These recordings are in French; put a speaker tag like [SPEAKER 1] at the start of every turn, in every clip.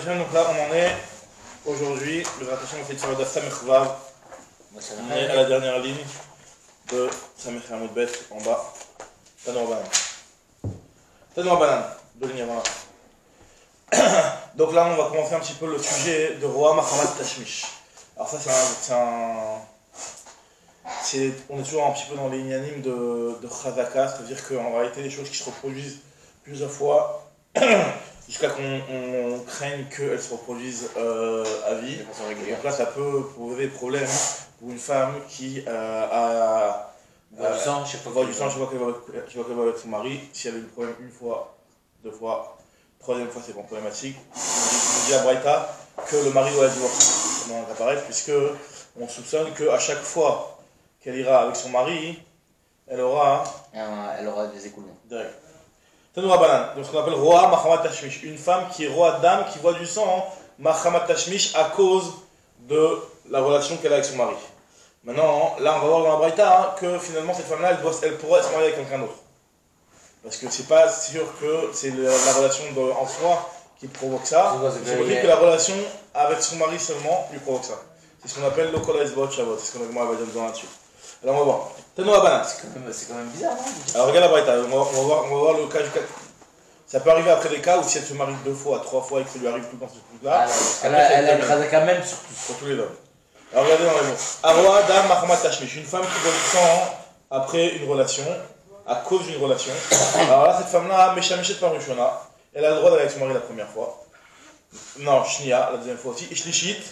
[SPEAKER 1] donc là on en est aujourd'hui, le rattachement on fait sur le Samech Vav. On est à la dernière ligne de Samech Hamoud Bet en bas. Tanour Banan, deux lignes avant la. Donc là on va commencer un petit peu le sujet de Roi Mahamat Tashmish. Alors ça on est toujours un petit peu dans les inanimes de Chazaka, c'est-à-dire qu'en réalité les choses qui se reproduisent plusieurs fois jusqu'à qu'on craigne qu'elles se reproduisent à vie. Donc là ça peut poser des problèmes pour une femme qui voit du sang chaque fois qu'elle va avec son mari. Si elle a eu le problème une fois, deux fois, troisième fois c'est bon problématique. On dit à Braïta que le mari doit divorcer. Comment ça apparaît, puisque on soupçonne qu'à chaque fois qu'elle ira avec son mari, elle aura des écoulements. Direct. Tanour Banan, donc ce qu'on appelle Roa Mahamat Tashmish, une femme qui est Roa Dam, qui voit du sang, Mahamat Tashmish, à cause de la relation qu'elle a avec son mari. Maintenant, là on va voir dans la Braïta que finalement cette femme-là, elle pourrait se marier avec quelqu'un d'autre. Parce que c'est pas sûr que c'est la relation en soi qui provoque ça. C'est possible que la relation avec son mari seulement lui provoque ça. C'est ce qu'on appelle le Kol Haizbot Shavot, c'est ce qu'on va dire dedans là-dessus. Alors on va voir. Tanour Banan.
[SPEAKER 2] C'est quand même bizarre, non?
[SPEAKER 1] Alors regarde la Braïta, on va voir le cas du cas. Ça peut arriver après des cas où si elle se marie 2 fois, 3 fois et que ça lui arrive tout dans ce truc-là.
[SPEAKER 2] Elle a une chazaka même
[SPEAKER 1] sur tous les hommes. Alors regardez dans les mots. Arwa Dam Mahamat Tashmish, une femme qui voit du sang après une relation, à cause d'une relation. Alors là, cette femme-là, Meshameshet Parushona, elle a le droit d'aller avec son mari la première fois. Non, Shnia, la deuxième fois aussi. Ishlishit,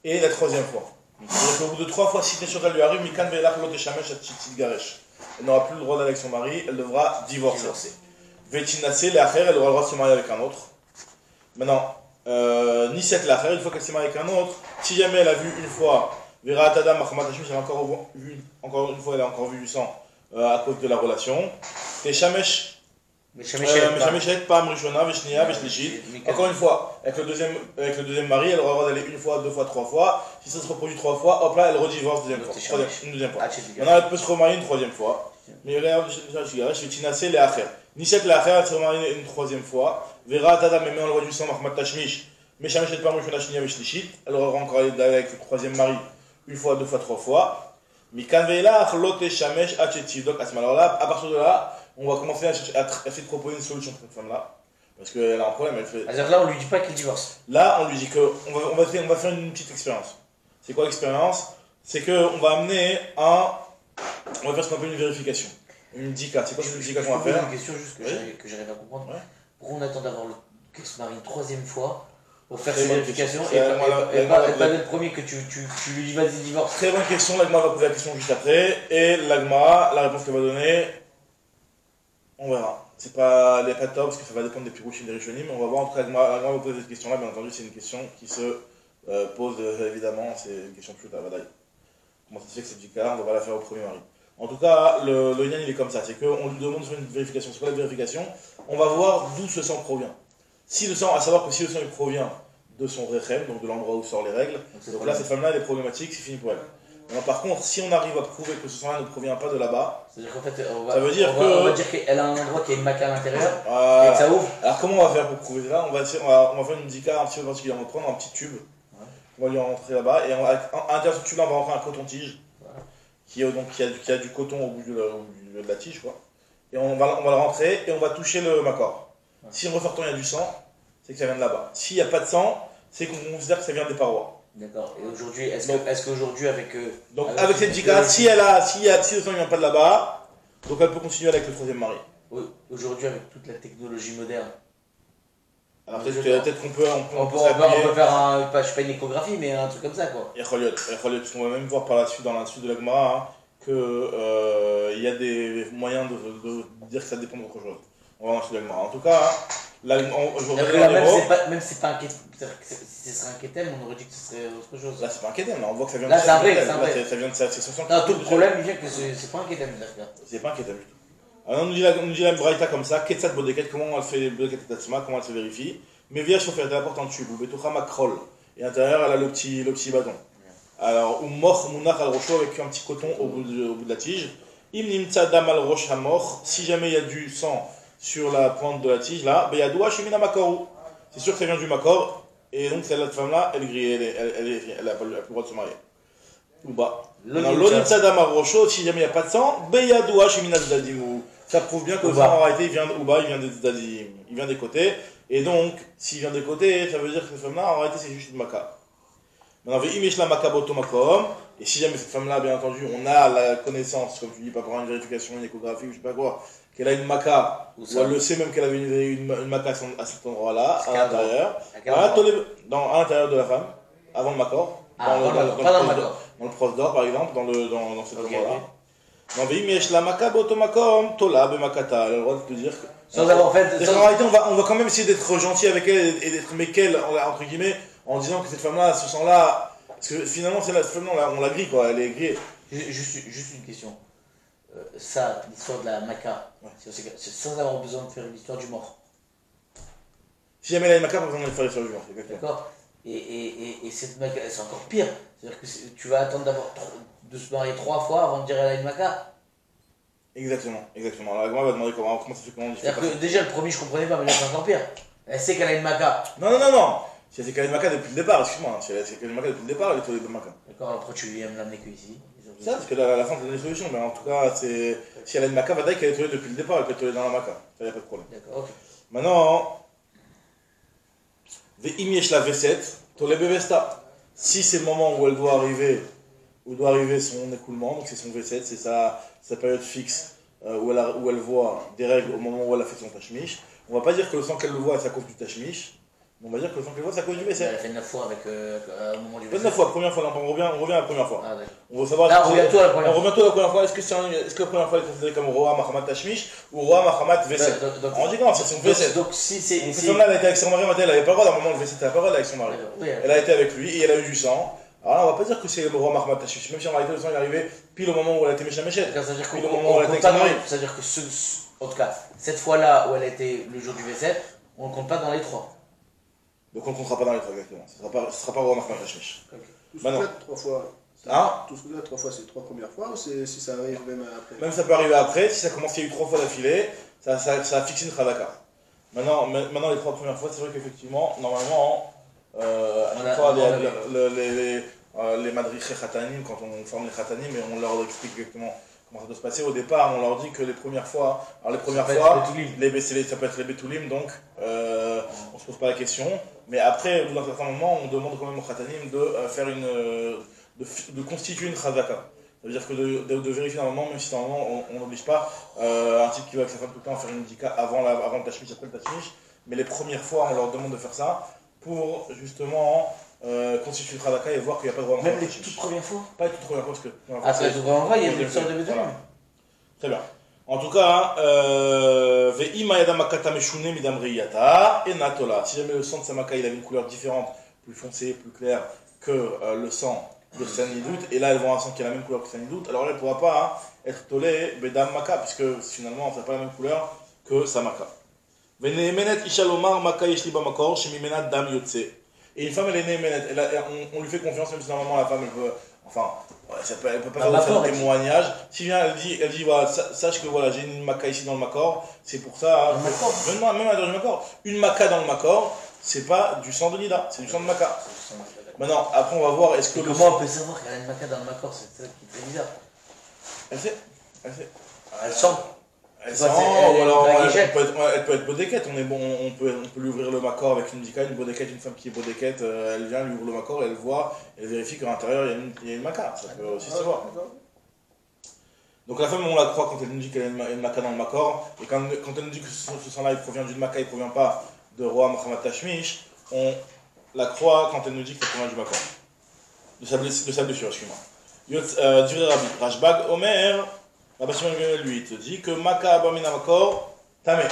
[SPEAKER 1] et la troisième fois. C'est-à-dire qu'au bout de 3 fois, si quelque chose lui arrive, Mikan Ve'elach Lo Teshamesh Atchitit Garesh. Elle n'aura plus le droit d'aller avec son mari, elle devra divorcer. Vetinase, l'acher, elle aura le droit de se marier avec un autre. Maintenant, Niset l'acher, une fois qu'elle s'est mariée avec un autre, si jamais elle a vu une fois, Vera Tadam Mahamat Tashmish, elle a encore vu, encore une fois, elle a encore vu du sang à cause de la relation. Teshamesh. Meshameshet, Pam Rishona, Veshnia, Veshlishit. Encore une fois, avec le deuxième mari, elle aura le droit d'aller une fois, 2 fois, 3 fois. Si ça se reproduit 3 fois, hop là, elle redivorce une deuxième fois. Maintenant, elle peut se remarier une troisième fois. Mais regarde, je vais tinasser les acher. Niset les acher, elle se remarie une troisième fois. Vera Tadam, mais on le voit du sang, Mahamat Tashmish. Meshameshet, Pam Rishona, Veshnia, Veshlishit. Elle aura encore d'aller avec le troisième mari une fois, 2 fois, 3 fois. Mikan ve'elach lo teshamesh atchetiv. Donc, alors là, à partir de là, on va commencer à essayer de proposer une solution pour cette femme-là. Parce qu'elle a un problème, elle fait.
[SPEAKER 2] C'est-à-dire là, on lui dit pas qu'il divorce.
[SPEAKER 1] Là, on lui dit on va faire une petite expérience. C'est quoi l'expérience? C'est qu'on va amener on va faire ce qu'on appelle une vérification. Une dika. C'est quoi cette dika qu'on va faire?
[SPEAKER 2] Une question juste que j'arrive à comprendre. Ouais. Pourquoi on attend d'avoir qu'elle se marie une troisième fois pour faire cette vérification et pas le premier que tu lui dis vas-y divorce?
[SPEAKER 1] Très bonne question, l'Agma va poser la question juste après. Et l'Agma, la réponse qu'elle va donner, on verra. Elle n'est pas top parce que ça va dépendre des pirouchines des rishonim, mais on va voir. En tout cas, l'Agma va poser cette question-là. Bien entendu, c'est une question qui se pose évidemment. C'est une question plus à Vadaï. Comment ça se fait que cette dika, on va la faire au premier mari? En tout cas, le Yan il est comme ça. C'est qu'on lui demande de faire une vérification. C'est quoi la vérification? On va voir d'où ce sang provient. Si le sang, à savoir que si le sang il provient de son rechem, donc de l'endroit où sortent les règles, donc là cette femme-là elle est problématique, c'est fini pour elle. Alors, par contre, si on arrive à prouver que ce sang-là ne provient pas de là-bas,
[SPEAKER 2] c'est-à-dire qu'en fait,
[SPEAKER 1] on
[SPEAKER 2] va dire qu'elle a un endroit qui a une maca à l'intérieur et que ça ouvre.
[SPEAKER 1] Alors comment on va faire pour prouver ça? On va faire une dika un petit peu particulière. On va prendre un petit tube, on va lui rentrer là-bas, et à l'intérieur de ce tube-là on va rentrer un coton-tige qui a du coton au bout de la tige, quoi. Et on va le rentrer et on va toucher le makor. Si en ressortant il y a du sang, c'est que ça vient de là-bas. S'il n'y a pas de sang, c'est qu'on considère que ça vient des parois.
[SPEAKER 2] D'accord. Et aujourd'hui, est-ce qu'aujourd'hui avec
[SPEAKER 1] avec cette dika, si le sang ne vient pas de là-bas, donc elle peut continuer avec le troisième mari.
[SPEAKER 2] Aujourd'hui avec toute la technologie moderne.
[SPEAKER 1] Alors peut-être qu'on peut
[SPEAKER 2] faire je sais pas une échographie, mais un truc comme ça quoi.
[SPEAKER 1] Et parce qu'on va même voir par la suite dans la suite de la Gemara qu'il y a des moyens de dire que ça dépend d'autre chose. On va voir dans la suite de la Gemara. En tout cas,
[SPEAKER 2] même si c'est pas un si ce serait un kétem, on aurait dit que ce serait autre chose.
[SPEAKER 1] Là c'est pas un kétem, là on voit que ça vient
[SPEAKER 2] de ça.
[SPEAKER 1] Ça vient de ça, c'est son sang.
[SPEAKER 2] Non, tout le problème il vient que c'est pas un kétem.
[SPEAKER 1] C'est pas un kétem du tout. Alors on nous dit la Braïta comme ça, Ketsat Bodeket, comment elle fait Bodeket Tatsima, comment elle se vérifie. Mais via chauffeur, elle apporte un tube, ou Betoucha Makrol, et à l'intérieur elle a le petit bâton. Alors, ou Moch Mounach al Rocho avec un petit coton au bout de la tige. Im Nimtsa Dam al Rosh Hamoch, si jamais il y a du sang sur la pointe de la tige là, Beyadoua Shemina Makaru. c'est sûr que ça vient du Makor, et donc cette femme-là, elle est grillée, elle a pas le droit de se marier. Ou bas. L'Onim Tzadam Arosho, si jamais il n'y a pas de sang, Beyadoua Shemina Zdadim. Ça prouve bien que le sang en réalité il vient d'Ouba, il vient des Zdadim, il vient des côtés, et donc s'il vient des côtés, ça veut dire que cette femme-là, en réalité c'est juste une Maka. Maintenant, Ve'imish la Maka Boto Makom, et si jamais cette femme-là, bien entendu, on a la connaissance, comme tu dis, pas pour une vérification, une échographie, ou je sais pas quoi, qu'elle a une Maka, ou elle le sait même qu'elle avait une Maka à cet endroit-là, à l'intérieur, à l'intérieur de la femme, avant le Makor,
[SPEAKER 2] pas dans le Makor.
[SPEAKER 1] Dans le prosdor, par exemple, dans cet endroit-là. Non, mais la Maka Botomakom, Tola, Bemakata, elle a le droit de te dire que.
[SPEAKER 2] Sans avoir fait.
[SPEAKER 1] En réalité, on va quand même essayer d'être gentil avec elle et d'être méquel, entre guillemets, en disant que cette femme-là, ce sang-là. Parce que finalement, cette femme-là, on la grille, quoi, elle est grillée.
[SPEAKER 2] Juste une question. Ça, l'histoire de la Maka, c'est sans avoir besoin de faire l'histoire du mort.
[SPEAKER 1] Si jamais elle a une Maka, pas besoin de faire l'histoire du mort.
[SPEAKER 2] D'accord. Et cette Maka, c'est encore pire. C'est-à-dire que tu vas attendre de se marier 3 fois avant de dire elle a une Maka.
[SPEAKER 1] Exactement. Alors la grand va demander comment ça fait comment on dit.
[SPEAKER 2] C'est-à-dire que déjà le premier je comprenais pas, mais là c'est encore pire. Elle sait qu'elle a une Maka.
[SPEAKER 1] Non. Si elle sait qu'elle a une Maka depuis le départ, excuse-moi. Si elle sait qu'elle a une Maka depuis le départ, elle est tombée de Maka.
[SPEAKER 2] D'accord, après tu viens me l'amener que ici.
[SPEAKER 1] Ça, parce que à la fin, tu donnes des solutions, mais en tout cas, si elle a une Maka, va dire qu'elle est tombée depuis le départ, elle peut être tombée dans la Maka. Ça, y a pas de problème.
[SPEAKER 2] D'accord, ok.
[SPEAKER 1] Maintenant, Ve'imiesh la V7, Tole Bevesta. Si c'est le moment où elle doit arriver, son écoulement, donc c'est son V7, c'est sa période fixe, où elle voit des règles au moment où elle a fait son tashmish. On va pas dire que le sang qu'elle le voit, c'est à cause du tashmish, mais on va dire que le sang qu'elle voit, c'est à cause du V7.
[SPEAKER 2] Elle a fait 9 fois au moment du V7.
[SPEAKER 1] Pas 9 fois, première fois, on revient à la première fois.
[SPEAKER 2] Ah, d'accord.
[SPEAKER 1] On veut savoir.
[SPEAKER 2] Là, on revient tout à la première fois.
[SPEAKER 1] On revient tout à la première fois. Est-ce que la première fois elle est considérée comme Roa Mahamat Tashmish ou Roa Mahamat V7? On dit non, c'est son V7.
[SPEAKER 2] Donc si c'est.
[SPEAKER 1] Cette femme-là, elle a été avec son mari, elle n'avait pas le droit, d'un moment le V7, elle n'avait pas le droit avec son mari. Elle a été avec lui et elle a eu du sang. Alors là, on va pas dire que c'est le Roa Mahamat Tashmish, même si en réalité le sang est arrivé pile au moment où elle a été méchamechet.
[SPEAKER 2] C'est-à-dire pile au moment où elle a été avec son mari. C'est-à-dire que en tout cas, cette fois-là où elle a été le jour du V7, on ne compte pas dans les 3.
[SPEAKER 1] Donc on ne comptera pas dans les 3 exactement. Ce sera pas Roa Mahamat Tashmish.
[SPEAKER 3] Tout ce que tu 3 fois. Tout ce que tu as 3 fois, c'est les 3 premières fois ou si ça arrive même après?
[SPEAKER 1] Même ça peut arriver après, si ça commence, il y a eu 3 fois d'affilée, ça a fixé une Khadaka. Maintenant, les 3 premières fois, c'est vrai qu'effectivement, normalement, les madrichés khatanim, quand on forme les khatanim, et on leur explique exactement comment ça doit se passer. Au départ, on leur dit que les premières fois, ça peut être les betoulim, donc on se pose pas la question. Mais après, au bout d'un certain moment, on demande quand même aux khatanim de faire de constituer une khazaka. Ça veut dire que de vérifier normalement, même si normalement on n'oblige pas un type qui va avec sa femme tout le temps faire une dika avant le tashmish, après le tashmish, mais les premières fois on leur demande de faire ça pour justement constituer une khazaka et voir qu'il n'y a pas de droit.
[SPEAKER 2] Même les toutes premières fois?
[SPEAKER 1] Pas les toutes premières fois parce que.
[SPEAKER 2] C'est les toutes premières fois, il y a une sorte de béton.
[SPEAKER 1] Très bien. En tout cas, Ve'ima yada makata meshune midam riyata et natola. Si jamais le sang de sa maka il avait une couleur différente, plus foncée, plus claire que le sang de Sanidout, et là elle voit un sang qui a la même couleur que Sanidout, alors là elle ne pourra pas être tolée Bedam Maka, puisque finalement ça n'a pas la même couleur que sa Maka. Venemenet Ishalomar Maka Yeshliba Makor, Shemimenat Dam Yotse. Et une femme elle est Nemenet, on lui fait confiance, même si normalement la femme elle peut. Enfin, elle peut pas faire un témoignage. Si vient, elle dit voilà, sache que voilà, j'ai une Maka ici dans le Makor, c'est pour ça. Même à l'intérieur du Makor. Une Maka dans le Makor, c'est pas du sang de Nida, c'est du sang de Maka. Maintenant, après on va voir, est-ce que.
[SPEAKER 2] Comment on peut savoir qu'elle a une Maka dans le Makor? C'est ça qui est bizarre.
[SPEAKER 1] Elle sait.
[SPEAKER 2] Elle sent.
[SPEAKER 1] Elle sent, ou alors elle peut être bodéquette. On peut lui ouvrir le Makor avec une dika, une bodéquette, une femme qui est bodéquette, elle vient, lui ouvre le Makor, elle voit, elle vérifie qu'à l'intérieur il y a une Maka. Ça peut aussi se voir. Donc la femme, on la croit quand elle nous dit qu'elle a une Maka dans le Makor, et quand elle nous dit que ce sang-là il provient d'une Maka, il ne provient pas de Roa Mahamat Tashmish, on la croit quand elle nous dit que ça provient du Makor. De sa blessure, excuse-moi. Duré Rabbi. Rashbag Omer, Rabbi Shimon lui, il te dit que Maka Abamina Makor, Tamé.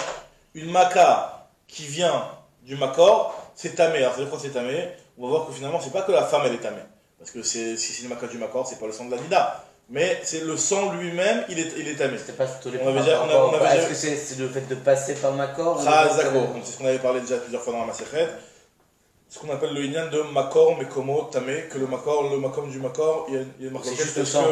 [SPEAKER 1] Une Maka qui vient du Makor, c'est Tamé. Alors, c'est quoi c'est Tamé? On va voir que finalement, c'est pas que la femme elle est Tamé. Parce que si c'est une Maka du Makor, c'est pas le sang de la Nida. Mais c'est le sang lui-même, il est Tamé.
[SPEAKER 2] C'était pas tous les Est-ce que c'est le fait de passer par Makor?
[SPEAKER 1] C'est ce qu'on avait parlé déjà plusieurs fois dans la Masechet. Ce qu'on appelle le Inyan de Makor, Mekomo, Tamé, que le Makom du Makor, il y a une marque.
[SPEAKER 2] C'est juste le sang.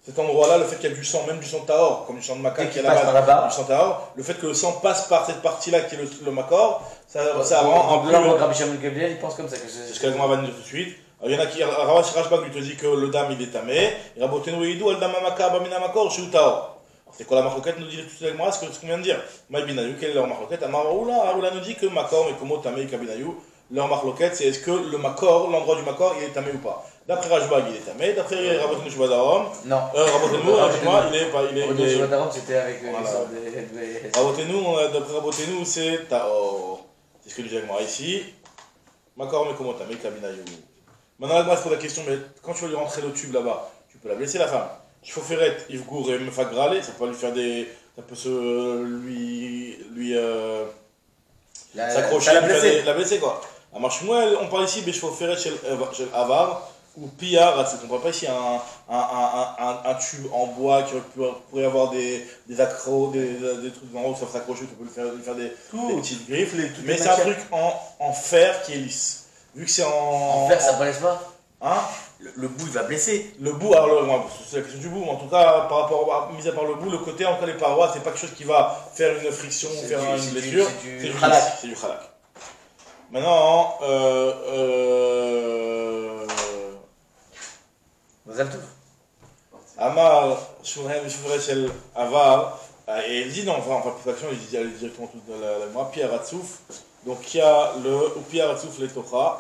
[SPEAKER 1] cet endroit-là, le fait qu'il y a du sang, même du sang tahor, comme du sang de macaque qui est
[SPEAKER 2] là-bas,
[SPEAKER 1] du sang tahor, le fait que le sang passe par cette partie-là qui est le makor, ça rend un peu...
[SPEAKER 2] Rabbi Shimon Gamliel, il pense comme ça.
[SPEAKER 1] C'est ce qu'elle va dire tout de suite. Il y en a qui, Rashbag lui te dit que le dam il est tamé, et Rabotenu Eidou, al dam makar bamina makor, chez tahor. C'est quoi la marloquette nous dit tout de suite ce qu'on vient de dire. Maïbinayu, quelle est leur marloquette? Oula nous dit que makor, mais comment tamé et kabinayu, leur marloquette, c'est est-ce que le makor, l'endroit du makor, il est tamé ou pas? D'après Rashbag, il est tamé. D'après Rabotenu Shubadarom,
[SPEAKER 2] non.
[SPEAKER 1] Rabotenu, il est pas.
[SPEAKER 2] Rabotenu Shubadarom, c'était avec l'histoire
[SPEAKER 1] des. Rabotenu, d'après Rabotenu, c'est Taor. C'est ce que nous disait moi ici. Makor, mais comment tamé, kabinayu. Maintenant, là, je pose la question, mais quand tu vas lui rentrer le tube là-bas, tu peux la blesser la femme. Il faut faire Yves Gour et Mefak Gralé, ça peut lui faire des. Ça peut s'accrocher, la blesser quoi. À Marchmoel, on parle ici, mais il faut faire chez Avar ou Pia, on ne parle pas ici un tube en bois qui pourrait avoir des accros, des trucs en haut, ça s'accrocher, tu peux lui faire des petites griffes. Mais c'est un truc en fer qui est lisse. Vu que c'est
[SPEAKER 2] en fer, ça ne blesse pas.
[SPEAKER 1] Hein?
[SPEAKER 2] Le bout il va blesser.
[SPEAKER 1] Le bout, alors c'est la question du bout, mais en tout cas, par rapport mis à part le bout, le côté entre les parois, c'est pas quelque chose qui va faire une friction, faire une blessure.
[SPEAKER 2] C'est du khalak.
[SPEAKER 1] C'est du khalak. Maintenant, Amar, Shurechel Avar, et il dit non, enfin, plus d'action, il dit directement tout dans la moi, Pierre Ratsouf, donc il y a le Pierre Ratsouf les Tocha,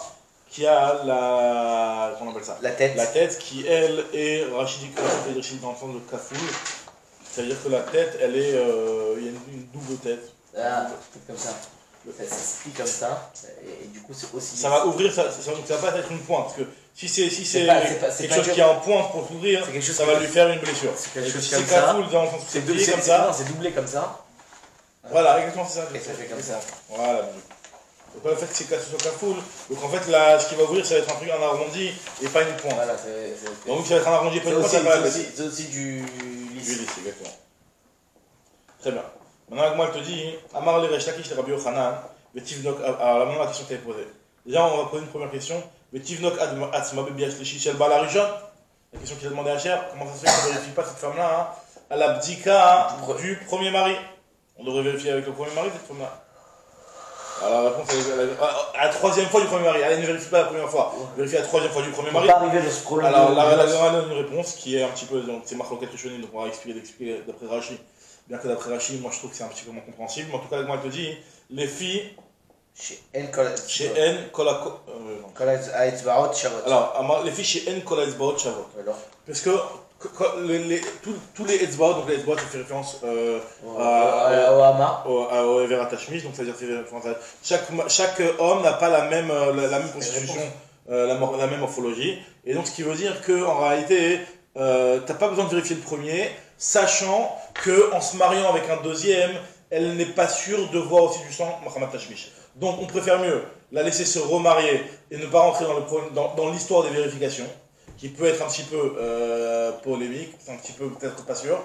[SPEAKER 1] qui a comment on appelle ça?
[SPEAKER 2] La tête.
[SPEAKER 1] La tête qui, elle, est rachidique, dans le sens de kafoul. C'est-à-dire que la tête, elle est. Il y a une double tête.
[SPEAKER 2] Ah, comme ça. Ça se plie comme ça, et du coup, c'est aussi.
[SPEAKER 1] Ça va ouvrir, ça va pas être une pointe. Parce que si c'est quelque chose qui est en pointe pour s'ouvrir, ça va lui faire une blessure.
[SPEAKER 2] C'est quelque chose
[SPEAKER 1] comme ça. Kafoul, dans le sens
[SPEAKER 2] c'est comme ça. C'est doublé comme ça.
[SPEAKER 1] Voilà, exactement, c'est ça.
[SPEAKER 2] Et ça fait comme ça.
[SPEAKER 1] Voilà. Donc pas le fait que c'est cassé sur Kafoul, donc en fait là, ce qui va ouvrir ça va être un truc en arrondi et pas une pointe.
[SPEAKER 2] Voilà,
[SPEAKER 1] donc ça va être un arrondi et pas une pointe,
[SPEAKER 2] c'est aussi du lisse.
[SPEAKER 1] Du lisse, exactement. Très bien. Maintenant, moi je te dis, Amar le Resh-Lakish le Rabbi Yochanan, Vetivnok, alors maintenant la question que tu avais posée. Déjà on va poser une première question. Vetivnok Atzma Bebiach Leshi Shel Bala Rishon. La question qu'il a demandé à Cher, comment ça se fait qu'on ne vérifie pas cette femme-là à la bdika du premier mari? On devrait vérifier avec le premier mari cette femme-là. Alors la réponse est à la troisième fois du premier mari. Elle ne vérifie pas la première fois, vérifie la troisième fois du premier mari.
[SPEAKER 2] Pas arriver de ce problème.
[SPEAKER 1] Alors la donne une réponse qui est un petit peu, donc c'est Marloquet Rishonim, donc on va expliquer d'après Rashi. Bien que d'après Rashi, moi je trouve que c'est un petit peu moins compréhensible, mais en tout cas moi je te dis, les filles
[SPEAKER 2] chez N Kolako.
[SPEAKER 1] Alors les filles chez N Kolatzbaot Shavot. Parce que tous les Etzbaot, donc les Etzbaot, ça fait référence au
[SPEAKER 2] Hama,
[SPEAKER 1] au Evera Tashmish, donc c'est-à-dire chaque homme n'a pas la même constitution, la même morphologie, et donc ce qui veut dire qu'en réalité, t'as pas besoin de vérifier le premier, sachant qu'en se mariant avec un deuxième, elle n'est pas sûre de voir aussi du sang Mahamat Tashmish. Donc on préfère mieux la laisser se remarier et ne pas rentrer dans l'histoire des vérifications, qui peut être un petit peu polémique, c'est un petit peu peut-être pas sûr,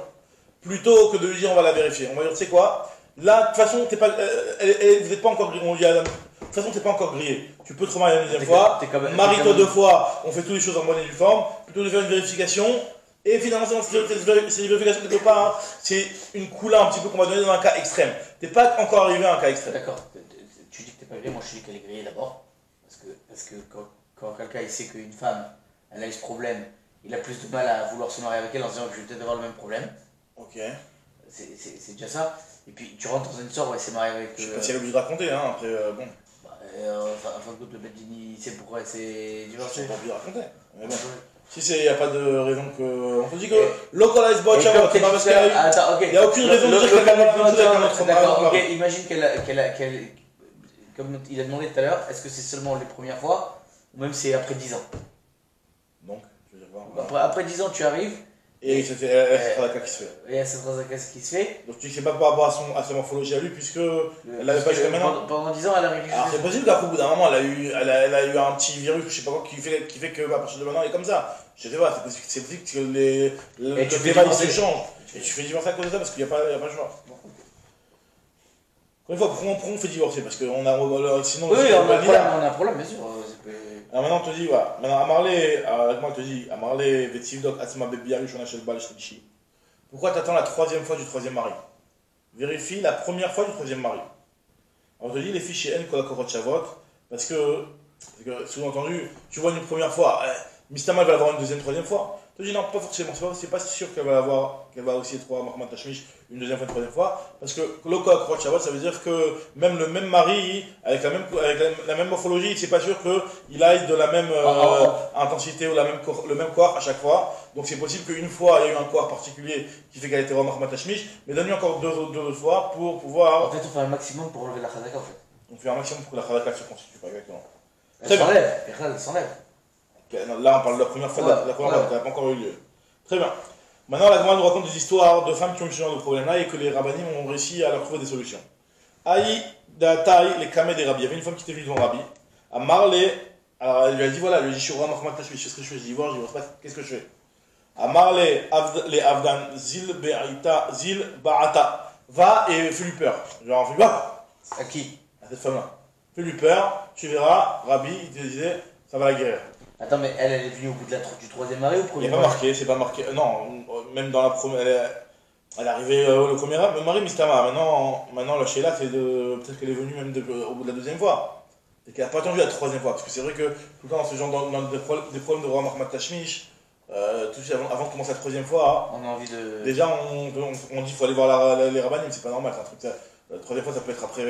[SPEAKER 1] plutôt que de lui dire on va la vérifier. On va dire, tu sais quoi, là, de toute façon, vous n'êtes pas encore grillé. De toute façon, t'es pas encore grillé. Tu peux te remarier une deuxième fois, marie-toi 2 fois, on fait toutes les choses en bonne et due forme, plutôt de faire une vérification. Et finalement, c'est une vérification quelque part, c'est une coula un petit peu qu'on va donner dans un cas extrême. T'es pas encore arrivé à un cas extrême.
[SPEAKER 2] D'accord. Tu dis que t'es pas grillé, moi je dis qu'elle est grillée d'abord. Parce que quand quelqu'un il sait qu'une femme, elle a eu ce problème, il a plus de mal à vouloir se marier avec elle en se disant que je vais peut-être avoir le même problème.
[SPEAKER 1] Ok.
[SPEAKER 2] C'est déjà ça. Et puis tu rentres dans une histoire où elle s'est mariée avec.
[SPEAKER 1] Je sais pas si elle est obligée de raconter, hein, après bon.
[SPEAKER 2] Enfin, le Bedini, c'est pourquoi elle s'est divorcée.
[SPEAKER 1] Je suis pas obligé de raconter. Mais bon. Si il n'y a pas de raison que. On te dit que localize bot Shavot, c'est pas parce qu'il n'y a aucune raison de dire qu'elle va faire un autre mari.
[SPEAKER 2] D'accord, ok, imagine comme il a demandé tout à l'heure, est-ce que c'est seulement les premières fois ou même c'est après 10 ans?
[SPEAKER 1] Donc, je veux dire voir.
[SPEAKER 2] Après 10 ans, tu arrives.
[SPEAKER 1] Et c'est un cas qui se fait.
[SPEAKER 2] Et c'est un cas qui se fait.
[SPEAKER 1] Donc tu dis que c'est pas par rapport à sa morphologie à lui, puisque elle l'avait pas jusqu'à maintenant.
[SPEAKER 2] Pendant 10 ans, elle a réfléchi.
[SPEAKER 1] Alors c'est possible qu'au bout d'un moment, elle a eu un petit virus, je sais pas quoi, qui fait que à partir de maintenant, elle est comme ça. Je sais pas, c'est possible que le débat se change. Et tu fais divorcer à cause de ça parce qu'il n'y a pas le choix. Encore une fois, pourquoi on fait divorcer? Parce qu'on a. Sinon,
[SPEAKER 2] oui, on a un problème, bien sûr.
[SPEAKER 1] Alors maintenant, on te dit, voilà. Maintenant, Amarlé, alors moi, on te dit, Amarlé, Vetsivdok, Atzma, Bebiari, Shonachel, Bal, Shlishi. Pourquoi t'attends la troisième fois du troisième mari? Vérifie la première fois du troisième mari. On te dit, les fichiers N, Kolakorot Shavot, parce que sous-entendu, tu vois une première fois, Mistama va l'avoir une deuxième, troisième fois. Je te dis non, pas forcément, c'est pas sûr qu'elle va aussi être roi Mahmoud Tashmish une deuxième fois, une troisième fois, parce que Loko Akrot Shabbat, ça veut dire que même le même mari, avec la même morphologie, c'est pas sûr qu'il aille de la même intensité ou le même corps à chaque fois. Donc c'est possible qu'une fois, il y a eu un corps particulier qui fait qu'elle était roi Mahmoud Tashmish, mais donne-lui encore deux autres fois pour pouvoir.
[SPEAKER 2] En fait, on fait un maximum pour enlever la Khazaka en fait.
[SPEAKER 1] On fait un maximum pour que la Khazaka se constitue, pas exactement.
[SPEAKER 2] Elle s'enlève, elle s'enlève.
[SPEAKER 1] Là, on parle de la première fois, la première fois, ça n'a pas encore eu lieu. Très bien. Maintenant, la Gemara nous raconte des histoires de femmes qui ont eu ce genre de problème-là et que les rabbinim ont réussi à leur trouver des solutions. Aïe, Dataï, les kameh des rabbis. Il y avait une femme qui était venue devant le rabbi. À Marley, alors elle lui a dit voilà, elle lui a dit je suis roi Mahmoud Tashmish, je sais ce que je fais, je divorce, qu'est-ce que je fais? À Marley, les Afghan, Zil Ba'ata, va et fais-lui peur. Genre, fais-lui peur.
[SPEAKER 2] À qui?
[SPEAKER 1] À cette femme-là. Fais-lui peur, tu verras, rabbi, il te disait, ça va la guérir.
[SPEAKER 2] Attends, mais elle est venue au bout du troisième mari ou au premier
[SPEAKER 1] mari? Il n'est pas marqué, c'est pas marqué. Non, même dans la première. Elle est arrivée le premier mari, Mistama. Maintenant la Sheila, c'est peut-être qu'elle est venue même au bout de la deuxième fois. Et qu'elle n'a pas attendu la troisième fois. Parce que c'est vrai que tout le temps, dans ce genre des problèmes de roi Mahmoud Tashmish, tout de suite avant de commencer la troisième fois,
[SPEAKER 2] on a envie de.
[SPEAKER 1] Déjà, on dit qu'il faut aller voir les rabbinim, c'est pas normal, c'est un truc. La troisième fois, ça peut être après.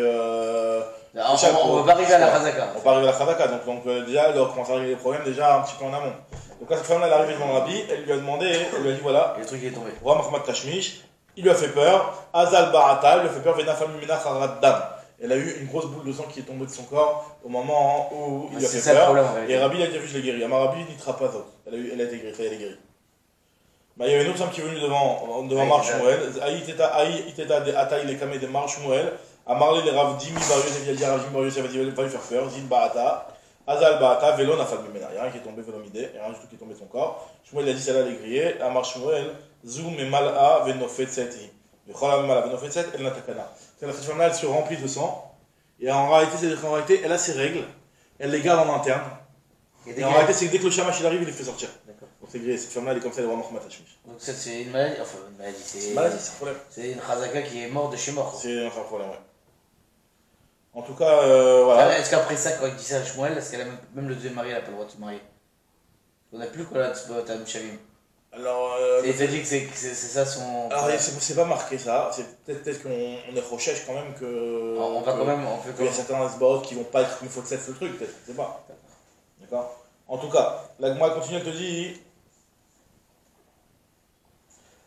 [SPEAKER 2] On va pas arriver à la Khazaka.
[SPEAKER 1] On va pas arriver à la Khazaka, donc déjà, là, on commence à régler les problèmes déjà un petit peu en amont. Donc là, cette femme-là, elle est arrivée devant le rabbi, elle lui a demandé, elle lui a dit voilà.
[SPEAKER 2] Et le truc il est tombé.
[SPEAKER 1] Roi Mahmoud Tashmish, il lui a fait peur. Azal Barata, il lui a fait peur. Venafal Mimena Kharaddam. Elle a eu une grosse boule de sang qui est tombée de son corps au moment où il lui a fait peur. Et Rabbi, il a dit je l'ai guéri. Amarabi, il n'y pas d'autre. Elle a été guérie, elle est guérie. Bah, il y avait une autre femme qui est venue devant Mar Shmuel. Aïe, Iteta de Ataï, les kameh de Mar Shmuel. A marlé les Rav Dimi Barius, il a dit à Rav Dimi Barius, il va lui faire peur. Zin Baata, Azal Baata, Vélo Nafal Mimena. Il n'y a rien qui est tombé, Vélomidé, il n'y a rien du tout qui est tombé de son corps. Shmuel a dit celle-là, elle est grillée. A Mar Shmuel, Zoum et Mal'a Venofet Seti. Le Cholam Mal'a Venofet Set, elle n'a takana. Cette femme-là, elle se remplit de sang. Et en réalité, elle a ses règles. Elle les garde en interne. Et en réalité, c'est que dès que le shamash il arrive, il les fait sortir. Donc c'est grillé. Cette femme-là, elle est comme ça, elle est vraiment Mahmoud Tashmish.
[SPEAKER 2] Donc c'est une maladie, enfin une maladie, c'est.
[SPEAKER 1] Une maladie, c'est un problème.
[SPEAKER 2] C'est une Khazaka qui est morte de chez mort.
[SPEAKER 1] C'est un problème, ouais. En tout cas, voilà.
[SPEAKER 2] Est-ce qu'après ça, quand il dit ça à Shmuel, est-ce qu'elle a même le deuxième mari, elle n'a pas le droit de se marier? On n'a plus quoi là, t'as Mchavim.
[SPEAKER 1] Alors.
[SPEAKER 2] Il t'a dit que c'est ça son.
[SPEAKER 1] Alors, c'est pas marqué ça. C'est peut-être qu'on est recherche quand même que.
[SPEAKER 2] Alors, on va quand même. On fait
[SPEAKER 1] qu'il y a certains asbaot qui vont pas être une faute de le truc, peut-être. Je sais pas. D'accord. En tout cas, la Gemara continue, elle te dit.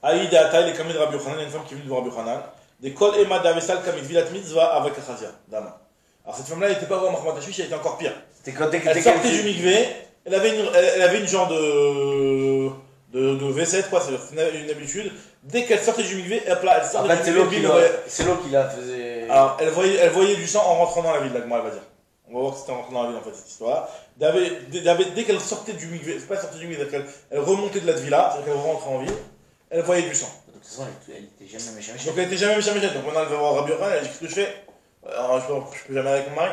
[SPEAKER 1] Aïda Ataï, les kamid de Rabbi Yochanan, il y a une femme qui est venue devant Rabbi Yochanan. Des kol ema d'avesal kamid vilat mitzvah avec Achazia, dama. Alors cette femme-là, elle n'était pas vraiment Mahmoud Tashmish, elle était encore pire. Elle sortait du mikvé, elle avait une genre de V7, quoi, c'est une habitude. Dès qu'elle sortait du mikvé, elle sortait du mikvé.
[SPEAKER 2] C'est l'eau qui la faisait.
[SPEAKER 1] Alors, elle voyait du sang en rentrant dans la ville, la Gemara, elle va dire. On va voir que c'était en rentrant dans la ville, en fait, cette histoire. Dès qu'elle sortait du mikvé, c'est pas sortie du mikvé, elle remontait de la villa, c'est-à-dire qu'elle rentrait en ville, elle voyait du sang.
[SPEAKER 2] De toute façon, elle était jamais méchante.
[SPEAKER 1] Donc elle était jamais méchante. Donc maintenant elle va voir Rabbi Yochanan, elle a dit qu'est-ce que je fais? Alors, je peux jamais aller avec mon mari.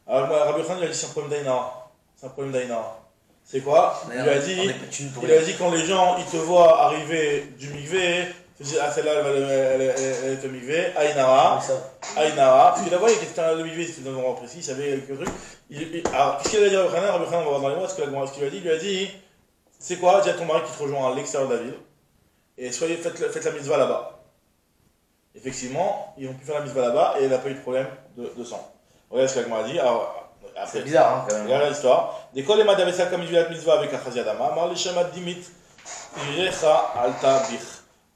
[SPEAKER 1] Alors Rabbi Yochanan il a dit c'est un problème d'Aïnara. C'est un problème d'Aïnara. C'est quoi? Il lui a dit quand les gens ils te voient arriver du mikvé, tu dis ah celle-là elle est au mikvé, Aïnara. Parce qu'il a voyé que c'était le mikvé, c'était un endroit précis, il savait quelques trucs. Alors qu'est-ce qu'il a dit à Rabbi Yochanan? Rabbi Yochanan on va voir dans les mots, ce qu'il lui a dit? Il lui a dit c'est quoi? Dis à ton mari qui te rejoint à l'extérieur de la ville. Et faites la mitzvah là-bas. Effectivement, ils vont plus faire la mitzvah là-bas et elle n'a pas eu de problème de sang. Regarde ce que l'Agma a dit.
[SPEAKER 2] C'est bizarre, hein, quand même.
[SPEAKER 1] Regarde l'histoire. Des kol ema d'avesa comme il mitzvah avec Achazia dama. Mar le shema dimit irecha alta bich.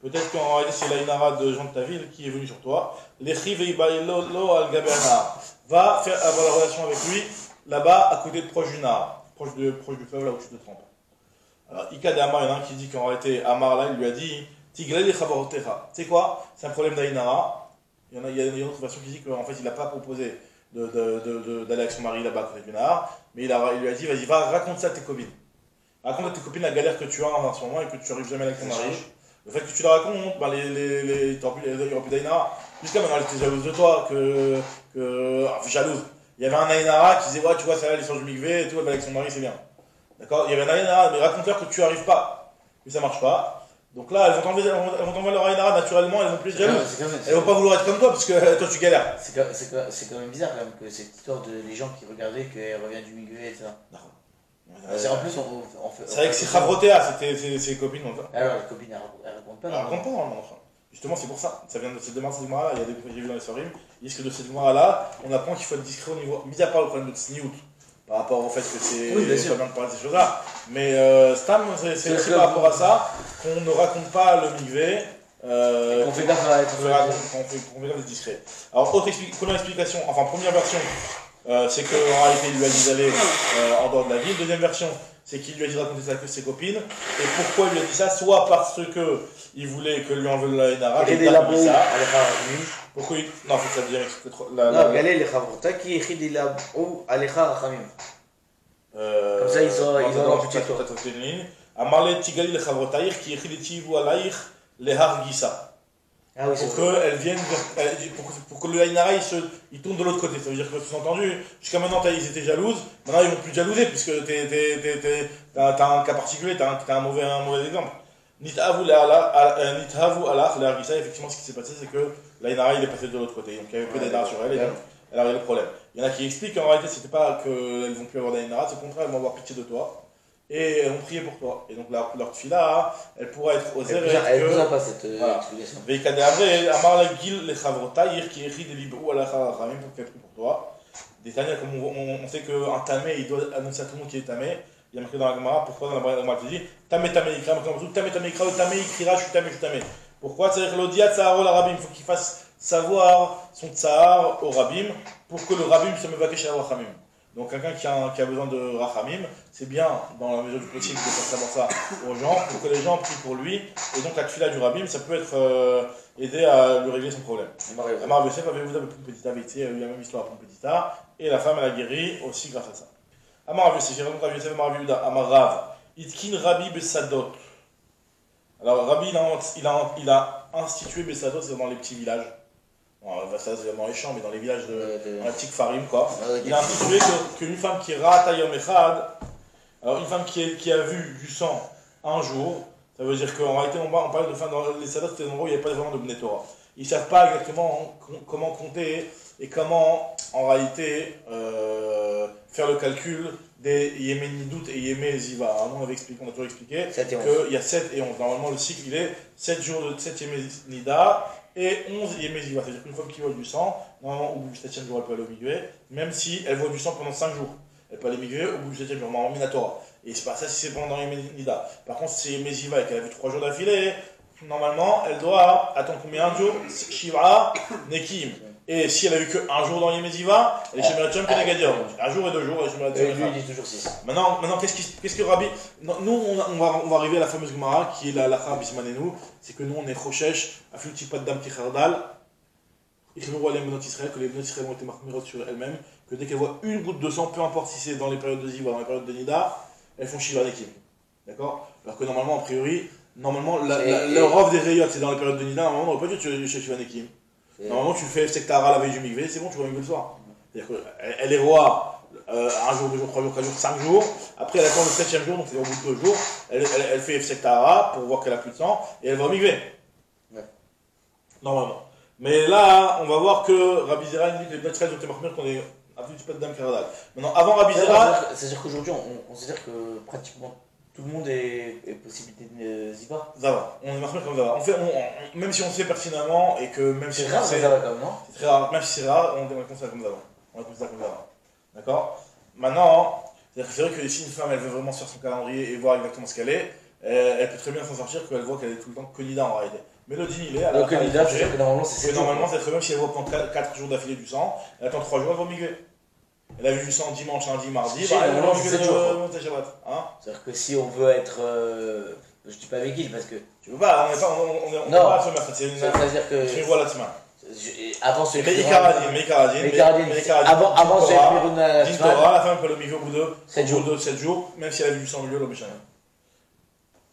[SPEAKER 1] Peut-être qu'en réalité c'est l'Aïnara de gens de ta ville qui est venu sur toi. Lechi veibailo lo al gaber nahar. Va avoir la relation avec lui là-bas à côté de proche du nahar. Proche du fleuve là où tu te trompes. Alors, Ika de Amar, il y en a un qui dit qu'en réalité, Amar là, il lui a dit Tiglali Chabarotecha. Tu sais quoi? C'est un problème d'Aïnara. Il y a une autre version qui dit qu'en fait, il n'a pas proposé d'aller avec son mari là-bas à côté du Nahar, mais il lui a dit vas-y, va, raconte ça à tes copines. Raconte à tes copines la galère que tu as en ce moment et que tu n'arrives jamais avec ton mari. Le fait que tu la racontes, bah, il n'y aura plus d'Aïnara. Jusqu'à maintenant, elle était jalouse de toi, jalouse. Il y avait un Aïnara qui disait, ouais, tu vois, celle-là, elle est sur du mikvé et tout, elle va avec son mari, c'est bien. D'accord. Il y avait un Aïnara, mais raconte-leur que tu arrives pas, que ça marche pas. Donc là, elles vont t'enlever leur Aïnara naturellement, elles vont plus être jalouses. Elles vont pas vouloir être comme toi, parce que toi, tu galères.
[SPEAKER 2] C'est quand même bizarre, quand même, que cette histoire de les gens qui regardaient qu'elle revient du mikvé et ça. En plus, on fait.
[SPEAKER 1] C'est vrai que c'est Chavrotea, c'était ses copines.
[SPEAKER 2] Alors, les copines, elles racontent pas.
[SPEAKER 1] Elles racontent pas normalement, enfin. Justement, c'est pour ça. Ça vient de cette démarche de là. Il y a des que j'ai vu dans les soirées. Ils disent que de cette là on apprend qu'il faut être discret au niveau. Mis à part le problème de Tsniout, par rapport au fait que c'est pas bien de parler de ces choses-là. Mais Stam, c'est aussi par rapport à ça qu'on ne raconte pas le mikvé.
[SPEAKER 2] Qu'on fait gaffe à être
[SPEAKER 1] discret. Alors, première explication, enfin, première version, c'est qu'en réalité, il lui a dit d'aller en dehors de la ville. Deuxième version, c'est qu'il lui a dit de raconter ça avec ses copines. Et pourquoi il lui a dit ça? Soit parce que il voulait que lui enlève la Hénara,
[SPEAKER 2] il a dit ça.
[SPEAKER 1] Pourquoi il... Non, en fait, ça veut dire que c'était trop...
[SPEAKER 2] Non, Galé, les Chavrota qui écrit des lab ou Alecha Rachamim. Comme ça, ils ont leur petit tour.
[SPEAKER 1] Amarle Tigali le Chavrotaïr qui écrit des Tivu Alaïr les Hargissa.
[SPEAKER 2] Ah oui,
[SPEAKER 1] pour qu'elles viennent, pour que le Haïnara il tourne de l'autre côté. Ça veut dire que, sous-entendu, jusqu'à maintenant ils étaient jalouses, maintenant ils vont plus te jalouser puisque t'as un cas particulier, t'as un mauvais exemple. Nithavu Allah, le Hargissa, effectivement ce qui s'est passé c'est que l'Haïnara il est passé de l'autre côté. Donc il y avait peu d'Haïnara sur elle et donc elle a réglé le problème. Il y en a qui expliquent qu'en réalité c'était pas qu'elles vont plus avoir d'Haïnara, c'est au contraire elles vont avoir pitié de toi. Et elles vont prier pour toi. Et donc leur tfila, elle pourra être aux
[SPEAKER 2] Elle ne pas cette explication.
[SPEAKER 1] Veikade Avré, Amar la Gil, les Chavrotaïr, qui écrit des librou à la Chachamim pour qu'elle prie pour toi. Des Tania, comme on sait qu'un tamé, il doit annoncer à tout le monde qu'il est tamé. Il y a marqué dans la Gemara, pourquoi dans la Gemara tu dis Tamé, tamé, ikra, tamé, tamé, ikra, tamé, ikrira, je suis tamé. Pourquoi? C'est-à-dire que l'Odiat Tsaharo, la Rabim, il faut qu'il fasse savoir son Tsahar au Rabim pour que le Rabim se me vakesh à Rachamim. Donc quelqu'un qui a besoin de Rachamim, c'est bien dans la mesure du possible de faire savoir ça aux gens pour que les gens prient pour lui. Et donc la tfila du Rabim, ça peut être aider à lui régler son problème. Amar Yosef avait vu Pompédita, il y a eu la même histoire à Pompédita, et la femme elle a guéri aussi grâce à ça. Amar Yosef, j'ai raconté Rabbi Yosef, Amar Yehuda, Amar Rav, Itkin Rabbi Bessadot. Alors Rabbi il a institué Bessadot, c'est dans les petits villages. Bon, ça c'est vraiment les champs, mais dans les villages dans la petite Farim, quoi. Il a institué qu'une femme qui est Ra'atayom Echad, alors une femme qui a vu du sang un jour, ça veut dire qu'en réalité on parle de femmes dans les Sadat, c'était des endroits où il n'y avait pas vraiment de Bnei Torah. Ils ne savent pas exactement comment compter et comment en réalité faire le calcul des Yémé Nidout et Yémé Ziva. On a toujours expliqué qu'il y a 7 et 11. Normalement le cycle il est 7 jours de 7 Yémé Nida et 11 Yémé Ziva. C'est-à-dire qu'une fois qu'il voit du sang, normalement au bout du 7e jour elle peut aller au migvé, même si elle voit du sang pendant 5 jours. Elle peut aller migrer au bout du 7e jour, normalement Minatora. Et c'est pas ça si c'est pendant Yémé Nida. Par contre si c'est Yémé Ziva et qu'elle a vu 3 jours d'affilée, normalement elle doit attendre combien de jours? Shiva Nekim. Et si elle a vu qu'un jour dans Yémé Ziva, elle est chez Meracham Kenegadir. Un jour et 2 jours, elle est chez Meracham.
[SPEAKER 2] Lui il dit toujours 6.
[SPEAKER 1] Maintenant qu'est-ce que Rabbi. Nous on va arriver à la fameuse Gemara qui est la Lacha Bismanenu. C'est que nous on est Choshesh, Afluti Paddam Tichardal. Ichmurou Alem Benot Israël, que les Benot Israël ont été marmirot sur elles-mêmes. Que dès qu'elles voient une goutte de sang, peu importe si c'est dans les périodes de Ziva, dans les périodes de Nida, elles font Shiva Nekim. D'accord? Alors que normalement, a priori, le rov des Rayot, c'est dans les périodes de Nida, normalement on n'aurait pas dit que tu es chez Shiva Nekim. Normalement, tu fais Sektara la veille du Mikvé, c'est bon, tu vois Mikvé le soir. C'est-à-dire qu'elle est roi un jour, 2 jours, 3 jours, 4 jours, 5 jours. Après, elle attend le 7e jour, donc c'est au bout de 2 jours. Elle fait Sektara pour voir qu'elle a plus de sang et elle va au Mikvé. Ouais. Normalement. Mais là, on va voir que Rabbi Zera dit que les Bnei ont été marqués qu'on est absolument pas de dame Karadal. Maintenant, avant Rabbi Zera.
[SPEAKER 2] C'est-à-dire qu'aujourd'hui, on considère que pratiquement tout le monde est possibilité de Ziva.
[SPEAKER 1] Zava. On est marqué comme Zava. Même si on sait pertinemment et que même si
[SPEAKER 2] c'est rare, c'est Zava comme non.
[SPEAKER 1] C'est très rare. Même si c'est rare, on considère comme Zava. On considère comme Zava. D'accord. Maintenant, c'est vrai que si une femme elle veut vraiment se faire son calendrier et voir exactement ce qu'elle est, elle peut très bien s'en sortir qu'elle voit qu'elle est tout le temps Konida en réalité. Mais le din il est.
[SPEAKER 2] Donc Konida, c'est-à-dire que normalement c'est 7 jours.
[SPEAKER 1] Normalement, c'est très bien si elle voit pendant 4 jours d'affilée du sang, elle attend 3 jours, elle va migrer. Elle a vu du sang dimanche, lundi, mardi, elle va migrer le Shabbat.
[SPEAKER 2] C'est-à-dire que si on veut être. Je dis pas Megil parce que.
[SPEAKER 1] Tu peux pas, on est pas à se mettre.
[SPEAKER 2] C'est-à-dire que.
[SPEAKER 1] Tu vois la semaine.
[SPEAKER 2] Avant ce
[SPEAKER 1] Mais Ikaradine.
[SPEAKER 2] Avant ce
[SPEAKER 1] Torah, Din Torah, la femme peut le migrer au bout de
[SPEAKER 2] 7
[SPEAKER 1] jours, même si elle a vu du sang au milieu, l'obéchan.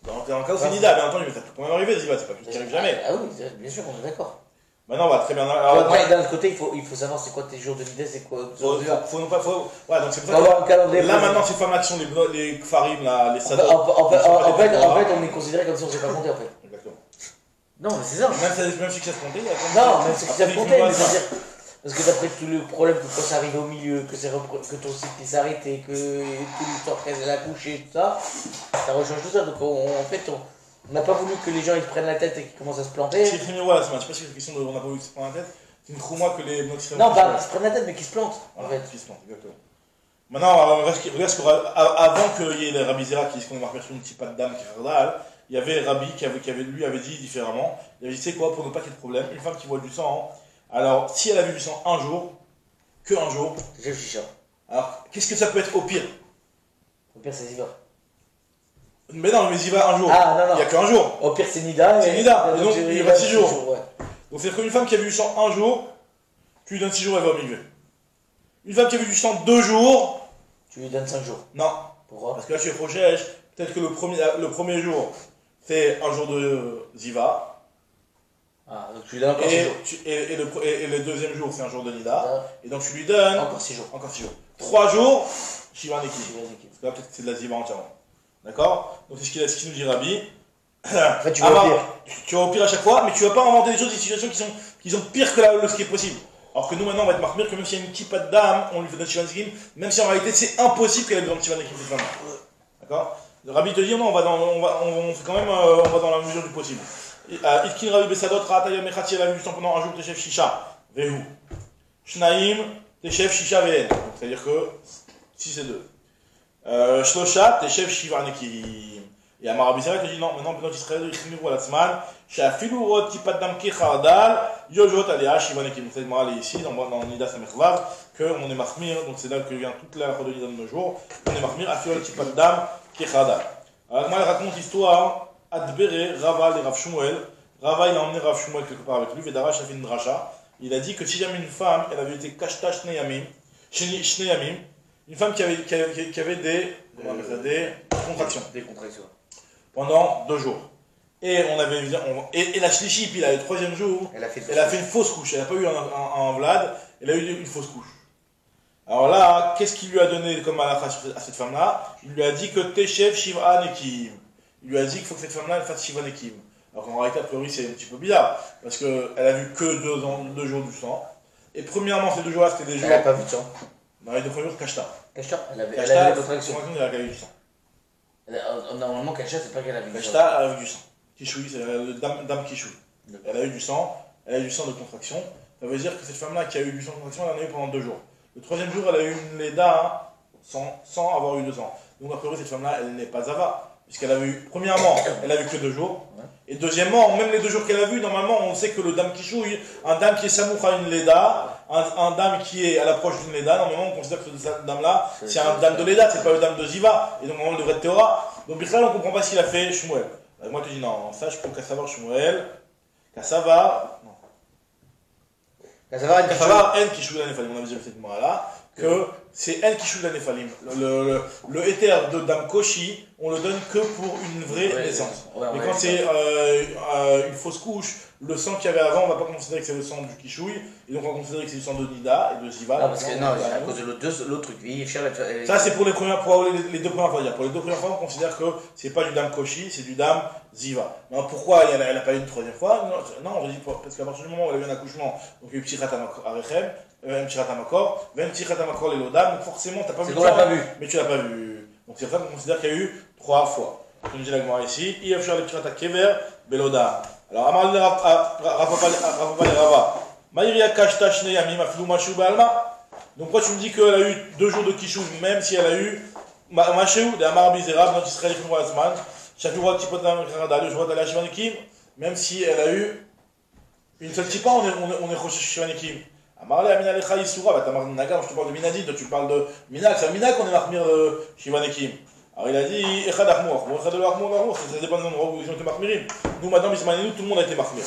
[SPEAKER 1] Dans le cas où c'est Nida, bien entendu, mais ça peut quand même arriver, Ziva, c'est pas plus qui arrive jamais.
[SPEAKER 2] Ah oui, bien sûr, on est d'accord.
[SPEAKER 1] Maintenant, on va très bien.
[SPEAKER 2] Après, d'un autre côté, il faut savoir c'est quoi tes jours de nida, c'est quoi.
[SPEAKER 1] Ouais, donc c'est pour ça
[SPEAKER 2] avoir un calendrier.
[SPEAKER 1] là, maintenant, ces femmes-là qui sont les Kfarim, là, les Sadot.
[SPEAKER 2] En fait, on est considéré comme si on ne s'est pas compté, en fait.
[SPEAKER 1] Exactement.
[SPEAKER 2] Non, mais c'est ça.
[SPEAKER 1] Même si ça se comptait,
[SPEAKER 2] non, même si ça se comptait, mais c'est-à-dire. Parce que d'après tout le problème que quand ça arrive au milieu, que ton cycle s'est arrêté, que toute l'histoire qu'elle a couché, tout ça, ça rechange tout ça. Donc en fait, on n'a pas voulu que les gens ils prennent la tête et qu'ils commencent à se planter.
[SPEAKER 1] C'est écrit voilà, je sais pas si c'est une question de on n'a pas voulu qu'ils se prennent la tête. C'est une trouve-moi que les notes
[SPEAKER 2] non, pas qu'ils se prennent la tête, mais qu'ils se plantent.
[SPEAKER 1] Voilà,
[SPEAKER 2] en fait.
[SPEAKER 1] qu'ils se plantent, exactement. Maintenant, regarde avant qu'il y ait les Rabbi Zera qui disent qu'on est marqué sur une petite patte d'âme qui est radal, il y avait Rabbi qui lui avait dit différemment. Il avait dit, tu sais quoi, pour ne pas qu'il y ait de problème, une femme qui voit du sang, alors si elle a vu du sang un jour, que un jour.
[SPEAKER 2] C'est le chicha.
[SPEAKER 1] Alors, qu'est-ce que ça peut être au pire?
[SPEAKER 2] Au pire, c'est Ziva.
[SPEAKER 1] Mais non, mais Ziva un jour.
[SPEAKER 2] Ah, non, non.
[SPEAKER 1] Il n'y a qu'un jour.
[SPEAKER 2] Au pire, c'est Nida.
[SPEAKER 1] C'est Nida. Et donc, il va 6 jours.
[SPEAKER 2] Ouais.
[SPEAKER 1] Donc, c'est-à-dire qu'une femme qui a vu du sang un jour, tu lui donnes 6 jours, elle va au milieu. Une femme qui a vu du sang 2 jours.
[SPEAKER 2] Tu lui donnes 5 jours.
[SPEAKER 1] Non.
[SPEAKER 2] Pourquoi?
[SPEAKER 1] Parce que là, chez Prochèche, peut-être que le premier jour, c'est un jour de Ziva.
[SPEAKER 2] Ah, donc tu lui donnes encore 6 jours.
[SPEAKER 1] Et le deuxième jour, c'est un jour de Nida. Et donc, tu lui donnes.
[SPEAKER 2] Encore 6 jours.
[SPEAKER 1] Encore 6 jours. 3 jours, Shiva Neki.
[SPEAKER 2] Parce
[SPEAKER 1] que là, peut-être que c'est de la Ziva entièrement. D'accord? Donc, c'est ce qu'il nous dit Rabbi.
[SPEAKER 2] En fait, tu vas au pire.
[SPEAKER 1] Tu vas au pire à chaque fois, mais tu vas pas inventer des choses, des situations qui sont pires que ce qui est possible. Alors que nous, maintenant, on va être marqués que même s'il y a une petite patte d'âme, on lui fait notre Shiva Neki, même si en réalité, c'est impossible qu'elle ait besoin de Shiva Neki cette femme. D'accord? Rabbi te dit, non, on fait quand même, on va dans la mesure du possible. Itkin Rabbi Besadot, Ra'ataya Mechati, elle a vu du sang pendant un jour, Teshev Shisha, Vehu. Shnaim, Teshev Shisha Vehen. C'est-à-dire que 6 et 2. Shlosha, Teshev Shiva Neki. Et Amar Rabbi Zera te dit, non, maintenant, Bnot Israël, Yichinu Walatzman, Shafilu Rot Tipadam Kechardal, Yojot Alea Shiva Neki. Donc, c'est marqué ici, dans Nida Samervav, qu'on est mahmir, donc c'est là que vient toute la de Nida de nos jours, on est mahmir, Afiol Tipadam Kechardal. Alors, moi, elle raconte l'histoire. Adbere, Rava et Rav Shmuel. Rava, il a emmené Rav Shmuel quelque part avec lui. Vedarash a fait une dracha. Il a dit que si jamais une femme, elle avait été kashta shneyamim, une femme qui avait des contractions.
[SPEAKER 2] Des contractions.
[SPEAKER 1] Pendant 2 jours. Et la shlishi, puis là, le 3e jour, elle a fait une fausse couche. Elle n'a pas eu un Vlad, elle a eu une fausse couche. Alors là, qu'est-ce qu'il lui a donné comme halakha à cette femme-là? Il lui a dit que Teshev Shiva Nekim. Il lui a dit qu'il faut que cette femme-là elle fasse Shiva Nekim. Alors qu'en réalité, a priori, c'est un petit peu bizarre. Parce qu'elle a vu que 2 jours du sang. Et premièrement, ces 2 jours-là, c'était des jours.
[SPEAKER 2] Elle n'a pas vu de sang.
[SPEAKER 1] Dans les 2 premiers jours, Kashta.
[SPEAKER 2] Kashta, elle avait des contractions.
[SPEAKER 1] Elle a vu du sang.
[SPEAKER 2] Normalement, Kashta, c'est pas qu'elle a vu du sang.
[SPEAKER 1] Kashta, elle a vu du sang. Kishui, c'est la dame Kishui. Elle a eu du sang. Elle a eu du sang de contraction. Ça veut dire que cette femme-là qui a eu du sang de contraction, elle en a eu pendant 2 jours. Le 3e jour, elle a eu une Leda sans avoir eu de sang. Donc, a priori, cette femme-là, elle n'est pas Zava. Puisqu'elle a vu, premièrement, elle a vu que 2 jours. Et deuxièmement, même les 2 jours qu'elle a vu, normalement, on sait que le dame qui chouille, un dame qui est samouch à une leda, un dame qui est à l'approche d'une leda, normalement, on considère que cette dame-là, c'est un dame de leda, c'est pas le dame de ziva. Et donc, normalement, elle devrait être théora. Donc, Bichal, on comprend pas ce qu'il a fait Shmuel. Moi, je te dis non, ça, je peux qu'à savoir Shmuel, qu'à savoir, non. Qu'à savoir, en qui chouille la néfalim, on a déjà vu cette mora-là, que c'est elle qui chouille la néfalim. Le éther de dame Koshi, on le donne que pour une vraie naissance. Mais quand c'est une fausse couche, le sang qu'il y avait avant, on ne va pas considérer que c'est le sang du Kishouille, et donc on va considérer que c'est du sang de Nida et de Ziva.
[SPEAKER 2] Non, parce que non, c'est à cause de l'autre truc.
[SPEAKER 1] Ça, c'est pour les 2 premières fois. Pour les 2 premières fois, on considère que c'est pas du dame Koshi, c'est du dame Ziva. Mais pourquoi elle n'a pas eu une 3e fois? Non, on dit parce qu'à partir du moment où elle a eu un accouchement, donc il y a eu Ptirat Arechem, un Ptirat Amakor, même Ptirat Amakor les Lodam, donc forcément, tu n'as pas vu le sang, mais tu l'as pas vu. Donc c'est pour ça qu'on considère qu'il y a eu 3 fois. Comme dit la Gemara ici, Yafshar le Ptirat Kever, Belodam. Alors, Amal Rava, Maïria Kashta Shneyamim Afilou Mashou Balma. Donc, pourquoi tu me dis qu'elle a eu 2 jours de Kishou, même si elle a eu Mashou, de Amar Bizera, notre Israël Fimou Asman, Shafirot Tipotam Kharadal, Jovat Ala Shivanikim, même si elle a eu une seule tipa, on est Rosh Shivanikim. Amar Le Amina Lecha Yisura, bah, Tamar Nagar, je te parle de Minadid, tu parles de Minak, c'est un Minak qu'on est Mahmir de Shivanikim. Alors il a dit, Echad Achmour, Echad Achmour, ça dépend de l'endroit où ils ont été Mahmirim. Nous maintenant, Bismanénou, tout le monde a été Mahmir.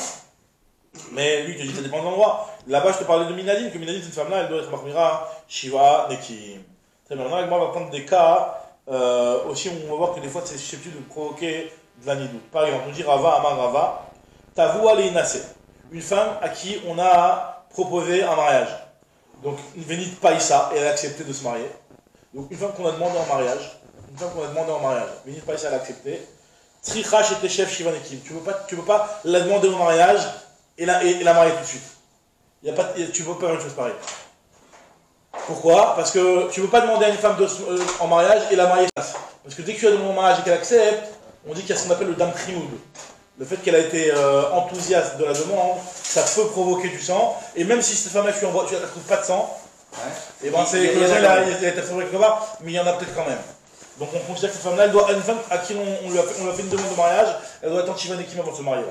[SPEAKER 1] Mais lui, il te dit, ça dépend de l'endroit. Là-bas, je te parlais de Minadine, que Minadine, cette femme-là, elle doit être Mahmira, Shiva, Nekim. Très bien, maintenant, on va prendre des cas, aussi, on va voir que des fois, c'est susceptible de provoquer de la nidou. Par exemple, on dit Rava, Amar Rava, Tavoua le Inase. une femme à qui on a proposé un mariage. Donc, Venit Païssa, et elle a accepté de se marier. Donc, une femme qu'on a demandé en mariage, Venit Païssa, elle a accepté. Tricha chez tes chefs Shivanekim. Tu peux pas la demander au mariage et la marier tout de suite. Tu ne peux pas faire une chose pareille. Pourquoi? Parce que tu ne peux pas demander à une femme en mariage et la marier. Parce que dès que tu as demandé en mariage et qu'elle accepte, on dit qu'il y a ce qu'on appelle le dam trimoud. Le fait qu'elle a été enthousiaste de la demande, ça peut provoquer du sang. Et même si cette femme-là, tu ne trouves pas de sang, et ben c'est que le sang, il a été fabriqué quelque part, mais il y en a peut-être quand même. Donc on considère que cette femme-là, une femme à qui on lui a fait une demande de mariage, elle doit attendre Shivanekim avant de se marier.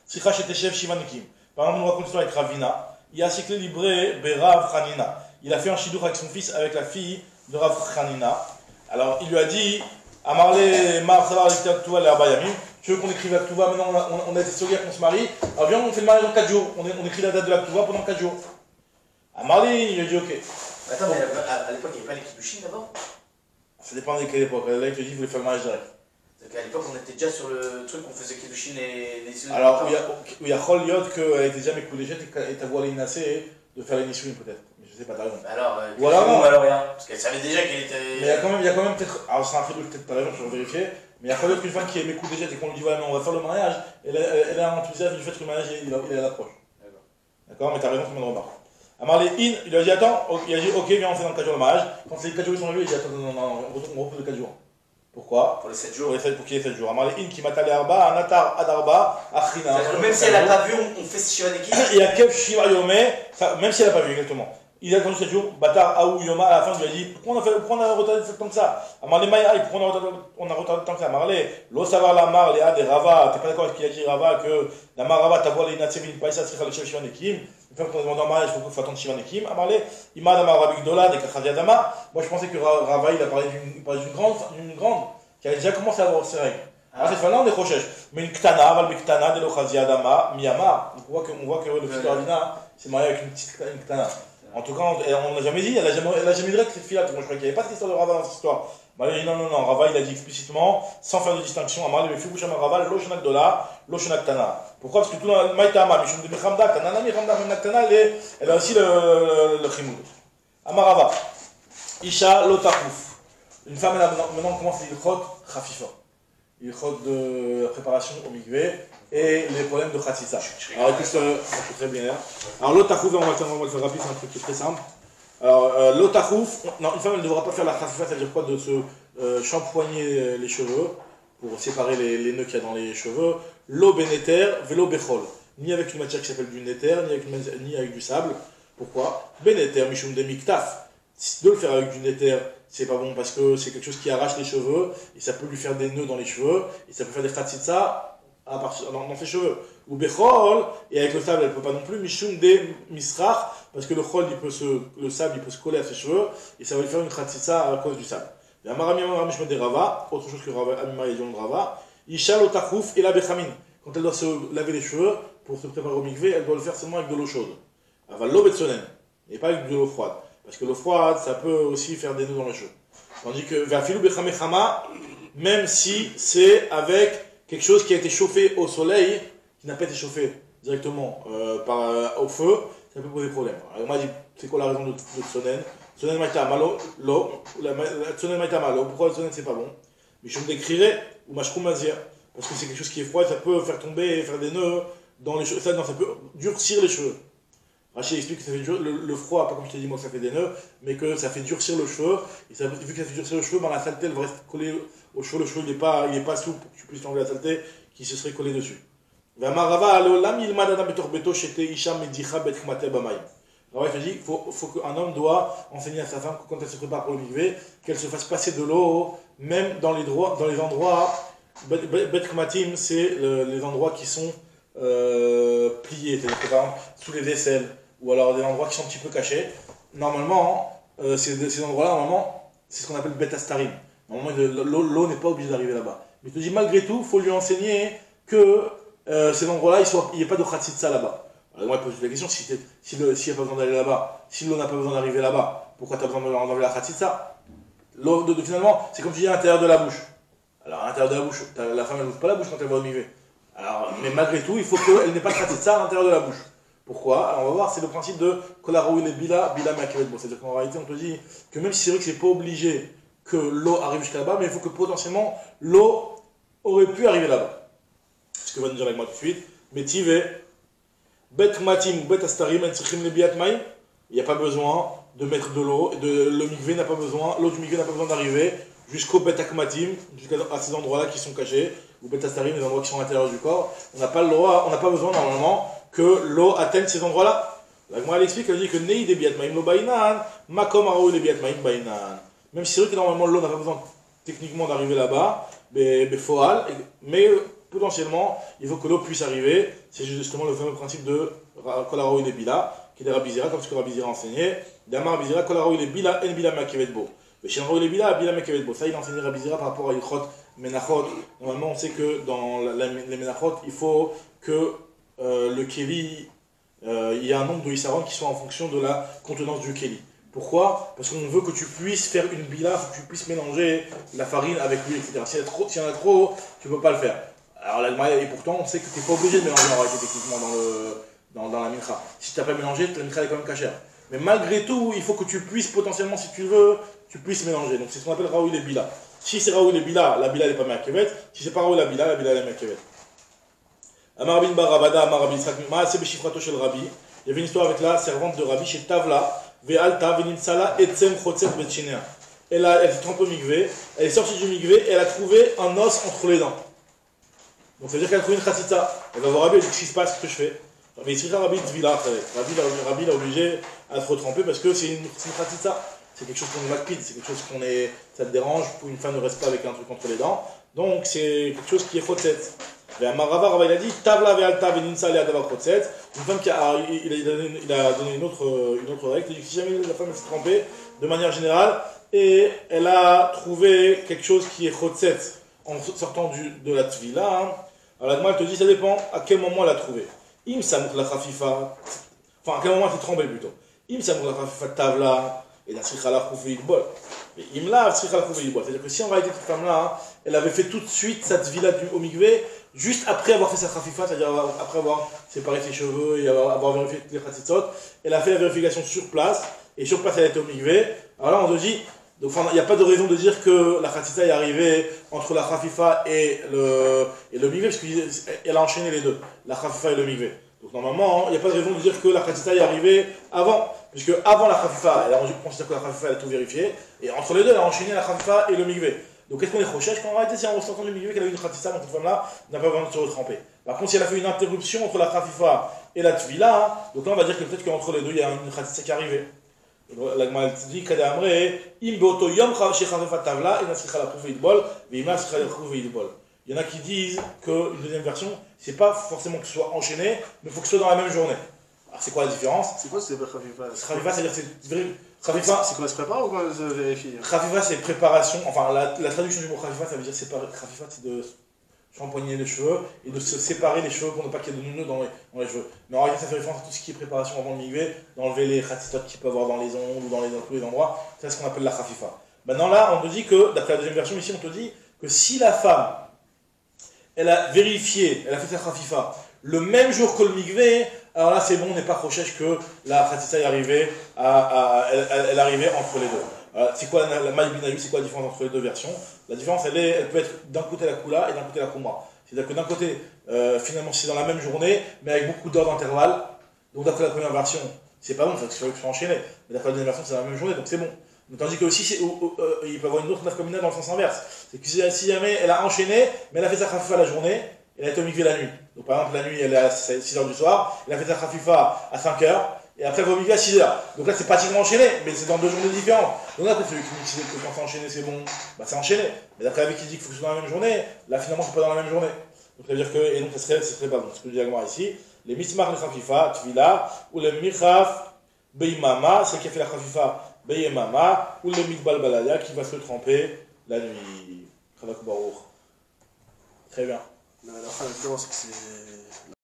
[SPEAKER 1] Sikha chez tes chefs Shivanekim. Par exemple, on raconte l'histoire avec Ravina. Il y a cyclé libré Berav Hanina. Il a fait un chidour avec son fils, avec la fille de Rav Hanina. Alors il lui a dit, Amarle Mar Savar Liktaktuva le Abayamim. Tu veux qu'on écrive la Ktuva, maintenant on a été sauvé qu'on se marie. Alors viens, on fait le mariage dans 4 jours. On écrit la date de la Ktuva pendant 4 jours. Amarle, il lui a dit ok.
[SPEAKER 2] Attends, mais à l'époque, il n'y avait pas les Kiddushin d'abord?
[SPEAKER 1] Ça dépend de quelle époque. Là, il te dit qu'il voulait faire le mariage direct.
[SPEAKER 2] Donc à l'époque, on était déjà sur le truc, on faisait Kiddushin et les
[SPEAKER 1] Alors, il y a Chol Yod qu'elle était déjà Mekoudéchet et t'as voulu l'inasser de faire les Nisouin peut-être. Mais je sais pas, t'as raison.
[SPEAKER 2] Alors,
[SPEAKER 1] ou alors non.
[SPEAKER 2] Alors rien. Parce qu'elle savait déjà qu'elle était.
[SPEAKER 1] Mais il y a quand même peut-être. Alors, c'est un fait peut-être t'as raison, je vais vérifier. Mais il y a quand même qu'une femme qui est Mekoudéchet et qu'on lui dit voilà, mais on va faire le mariage. Elle a un enthousiasme du fait que le mariage il est à l'approche. D'accord, mais t'as raison, c'est une bonne remarque. Amarle In, il lui a dit attends, il a dit ok, viens, on fait dans 4 jours le mariage. Quand les 4 jours ils sont arrivés, il a dit attends, non, on repose les 4 jours. Pourquoi?
[SPEAKER 2] Pour les 7 jours.
[SPEAKER 1] Pour qu'il y ait 7 jours. Amarle In qui m'a talé Arba, Anatar Adarba, Achrina.
[SPEAKER 2] Même si elle n'a pas vu, on fait Shivanekim.
[SPEAKER 1] Il y a Kev Shiva Yomé, même si elle n'a pas vu exactement. Il a attendu 7 jours, Batar Aou Yoma, à la fin, il lui a dit pourquoi on a retardé tant que ça? Amarle Maïaï, pourquoi on a retardé tant que ça? Amarle, l'eau savoir la mar, Léa des Rava, t'es pas d'accord avec ce qu'il a dit Rava, que la mar Rava, t'as voix les Natsevin, Païsa, Sricha, le chef Shivanekim. Une fois qu'on a demandé en mariage, il faut attendre Shivanekim. Amarle, Ima Dama Rabik Dola, des Kachadia Dama. Moi je pensais que Rava, il a parlé d'une grande, qui avait déjà commencé à avoir ses règles. Alors cette fois-là, on est Rochesh. Mais une Ktana, Aval Biktana, de l'Ochazia Dama, Miyama. On voit que le fils de Ravina s'est marié avec une petite Ktana. En tout cas, on ne l'a jamais dit, elle n'a jamais dit que cette fille-là, moi je crois qu'il n'y avait pas cette histoire de Rava dans cette histoire. Bah, il a dit non, Rava il a dit explicitement, sans faire de distinction, Amal, le Fibushama Rava, Loshanak Dola, Loshanak Tana. Pourquoi? Parce que tout le Maïtama, Mishum de Michamda, Tanana, Michamda, Tana, elle a aussi le Chimoud. Amarava, Isha Lotakouf. Une femme, elle a maintenant commence l'ilchot Khafifa. L'ilchot de préparation au mikvé et les problèmes de Khatsitsa. Alors écoute, je suis très bien. Alors l'Otakouf, on va le faire rapide, c'est un truc qui est très simple. Alors l'Otakouf, une femme elle ne devra pas faire la Khafifa, ça veut dire quoi? De se shampoigner les cheveux pour séparer les nœuds qu'il y a dans les cheveux. L'eau bénéter, vélo béchol. Ni avec une matière qui s'appelle du néther, ni avec du sable. Pourquoi? Bénéter, mishum de miktaf. De le faire avec du néther, c'est pas bon parce que c'est quelque chose qui arrache les cheveux et ça peut lui faire des nœuds dans les cheveux et ça peut faire des khatsitsa dans ses cheveux. Ou bechol, et avec le sable elle peut pas non plus, mishum de misrach, parce que le chol, le sable il peut se coller à ses cheveux et ça va lui faire une khatsitsa à cause du sable. Et Amarami Amarami de Rava, autre chose que Amima et de Rava, Ishal Otakouf et la Bechamin. Quand elle doit se laver les cheveux pour se préparer au mikvé, elle doit le faire seulement avec de l'eau chaude. Aval l'eau betsonen, et pas avec de l'eau froide. Parce que l'eau froide, ça peut aussi faire des nœuds dans les cheveux. Tandis que Vafilou Bechamechama, même si c'est avec quelque chose qui a été chauffé au soleil, qui n'a pas été chauffé directement au feu, ça peut poser problème. Alors, on m'a dit, c'est quoi la raison de Tsonen? Tsonen Maïta Malo, l'eau, Tsonen Maïta Malo, pourquoi le Tsonen c'est pas bon? Mais je me décrirais, ou Mashkoum Mazir, parce que c'est quelque chose qui est froid, ça peut faire tomber et faire des nœuds dans les cheveux, ça peut durcir les cheveux. Rachid explique que ça fait le froid, pas comme je t'ai dit moi que ça fait des nœuds, mais que ça fait durcir le cheveu, et ça, vu que ça fait durcir le cheveu, ben, la saleté elle va rester collée au cheveu, le cheveu il est pas souple pour que tu puisses enlever la saleté qui se serait collée dessus. Alors il dit, il faut qu'un homme doit enseigner à sa femme que quand elle se prépare pour le mikvé, qu'elle se fasse passer de l'eau, même dans les endroits, Bet Kmatim, c'est les endroits qui sont pliés, c'est-à-dire que par exemple sous les aisselles, ou alors des endroits qui sont un petit peu cachés. Normalement, ces endroits-là, normalement, c'est ce qu'on appelle Bet Astarim. Normalement, l'eau n'est pas obligée d'arriver là-bas. Mais je te dis, malgré tout, il faut lui enseigner que ces endroits-là, il n'y ait pas de Khatsitsa là-bas. Alors moi, je pose la question, s'il n'y a pas besoin d'aller là-bas, si l'eau n'a pas besoin d'arriver là-bas, pourquoi tu as besoin d'enlever la Khatsitsa? L'eau, finalement, c'est comme tu dis à l'intérieur de la bouche. Alors à l'intérieur de la bouche, la femme elle n'ouvre pas la bouche quand elle va au mikvé. Alors, mais malgré tout, il faut qu'elle n'ait pas de ça à l'intérieur de la bouche. Pourquoi? Alors on va voir, c'est le principe de Kolaroui le Bila, Bila Makivet. Bon, c'est-à-dire qu'en réalité, on te dit que même si c'est vrai que c'est pas obligé que l'eau arrive jusqu'à là-bas, mais il faut que potentiellement l'eau aurait pu arriver là-bas. Ce que va nous dire avec moi tout de suite. Metive, Bet Matim ou Bet Astarim, Entsichim le Biat Maï. Il n'y a pas besoin de mettre de l'eau, le mikvé n'a pas besoin, l'eau du mikvé n'a pas besoin d'arriver jusqu'au Bet Akmatim, jusqu'à ces endroits-là qui sont cachés, ou Bet Astarim, les endroits qui sont à l'intérieur du corps. On n'a pas le droit, on n'a pas besoin normalement que l'eau atteigne ces endroits-là. Moi, elle explique, elle dit que Nei de Biat Maïm lo Bainan, Makom Arou le Biat Maïm Bainan. Même si c'est vrai que normalement l'eau n'a pas besoin techniquement d'arriver là-bas, mais potentiellement, il faut que l'eau puisse arriver. C'est justement le fameux principe de Kolaro il est bila, qui est de Rabbi Zira, comme ce que Rabbi Zira a enseigné. D'Amar Rabbi Zira, Kolaro il est bila, en bila makevet bo. Mais chez il est bila, bila makevet bo. Ça, il a enseigné Rabbi Zira par rapport à Ilchot Menachot. Normalement, on sait que dans les Menachot, il faut que le Keli, il y a un nombre de Issaron qui soit en fonction de la contenance du Keli. Pourquoi? Parce qu'on veut que tu puisses faire une bila, que tu puisses mélanger la farine avec l'huile, etc. S'il y en a trop, tu ne peux pas le faire. Alors et pourtant, on sait que tu n'es pas obligé de mélanger en réalité techniquement dans la mincha. Si tu n'as pas mélangé, la mincha est quand même cachère. Mais malgré tout, il faut que tu puisses potentiellement, si tu veux, tu puisses mélanger. Donc c'est ce qu'on appelle Raoui les bila. Si c'est Raoui les bila, la bila n'est pas me'akevet. Si c'est pas Raoui la bila est me'akevet. Amar bin Barabada, Amar Rabbi Yitzhak, Ma'aseh b'shifrato shel Rabbi. Il y avait une histoire avec la servante de Rabbi chez Tavla. Ve'alta ve'nimtsala etzem chotzet betchinea. Elle s'est trempée au mikvé, elle est sortie du mikvé et elle a trouvé un os entre les dents. Donc ça veut dire qu'elle a trouvé une khatsitsa. Elle va voir Rabbi, elle dit: qu'est-ce qui se passe, qu'est-ce que je fais? Mais il se dit Rabbi Tvila après. Rabbi l'a obligé à se retremper parce que c'est une khatsitsa. C'est quelque chose qu'on est macpide, c'est quelque chose ça te dérange, pour une femme ne reste pas avec un truc entre les dents. Donc c'est quelque chose qui est chotzet. Et à Marava, Rabbi il a dit Tavla ve'alta ve'nimtsala adava chotzet. Une femme il a donné une autre règle, il dit que si jamais la femme s'est trempée, de manière générale, et elle a trouvé quelque chose qui est chotzet en sortant de la tvila, alors la elle te dit ça dépend à quel moment elle a trouvé. Im samuk la khafifa, enfin à quel moment elle s'est trempée plutôt. Im samuk la khafifa tavla, et la sricha la khoufi bol. Mais im la sricha la khoufi bol. C'est-à-dire que si en réalité cette femme-là, elle avait fait tout de suite sa tvila au mikvé, juste après avoir fait sa khafifa, c'est-à-dire après avoir séparé ses cheveux et avoir vérifié les khatsitsot, elle a fait la vérification sur place, et sur place elle était au mikvé. Alors là on te dit, donc il n'y a pas de raison de dire que la khatsitsa est arrivée entre la khafifa et le mikvé, parce qu'elle a enchaîné les deux, la khafifa et le mikvé. Donc normalement, il n'y a pas de raison de dire que la khatsitsa est arrivée avant, puisque avant la khafifa, elle a considéré que la khafifa elle a tout vérifié, et entre les deux elle a enchaîné la khafifa et le mikvé. Donc qu'est-ce qu'on est recherche? Qu'en réalité, c'est en ressortant du mikvé qu'elle a eu une khatsitsa, donc cette femme-là n'a pas besoin de se retremper. Par contre, si elle a fait une interruption entre la khafifa et la tvila, donc là on va dire que peut-être qu'entre les deux il y a une khatsitsa qui est arrivée. La Gemara dit Kadamre, im beoto yom shechafefa tavla, et nasricha la khoufi idbol, ve'ima nasricha la khoufi idbol. Il y en a qui disent qu'une deuxième version, c'est pas forcément que ce soit enchaîné, mais il faut que ce soit dans la même journée. Alors c'est quoi la différence?
[SPEAKER 3] C'est quoi ce khafifa?
[SPEAKER 1] Khafifa, c'est-à-dire c'est
[SPEAKER 3] Khafifa, c'est quoi, se prépare ou quoi se vérifie?
[SPEAKER 1] Khafifa, c'est préparation, enfin la traduction du mot khafifa, ça veut dire séparer. Khafifa, c'est de shampoigner les cheveux et de se séparer les cheveux pour ne pas qu'il y ait de nœuds dans les cheveux. Mais en réalité, ça fait référence à tout ce qui est préparation avant le mikvé, d'enlever les khatsitot qu'il peut avoir dans les ongles ou dans tous les endroits. C'est ce qu'on appelle la khafifa. Maintenant là, on te dit que, d'après la deuxième version ici, on te dit que si la femme, elle a vérifié, elle a fait sa khafifa le même jour que le mikvé, alors là c'est bon, on n'est pas recherche que la khatsitsa est arrivée, elle arrivait entre les deux. C'est quoi la Maïbinayu, c'est quoi la différence entre les deux versions? La différence, elle peut être d'un côté la Kula et d'un côté la Kouma. C'est-à-dire que d'un côté, finalement, c'est dans la même journée, mais avec beaucoup d'heures d'intervalle. Donc d'après la première version, c'est pas bon, parce qu'il faut que ce soit enchaîné. Mais d'après la deuxième version, c'est dans la même journée, donc c'est bon. Mais tandis que aussi, il peut y avoir une autre nafkamina dans le sens inverse. C'est que si jamais elle a enchaîné, mais elle a fait sa khafifa la journée, elle a été au mikvé la nuit. Donc par exemple, la nuit, elle est à 6h du soir, elle a fait sa khafifa à 5h, et après elle va au mikvé à 6h. Donc là, c'est pratiquement enchaîné, mais c'est dans 2 journées différentes. Donc là, celui qui dit que quand c'est enchaîné, c'est bon, bah c'est enchaîné. Mais d'après avec qui dit qu'il faut que ce soit dans la même journée, là finalement, c'est pas dans la même journée. Donc ça veut dire que, et donc ça serait pas bon. Ce que je dis à Gemara ici, les mismar le khafifa, tvila, ou le mikhaf, beimama, celle qui a fait la khafifa, beimama, ou le mikbal balaya, qui va se tremper la nuit. Très bien.
[SPEAKER 3] La c'est que c'est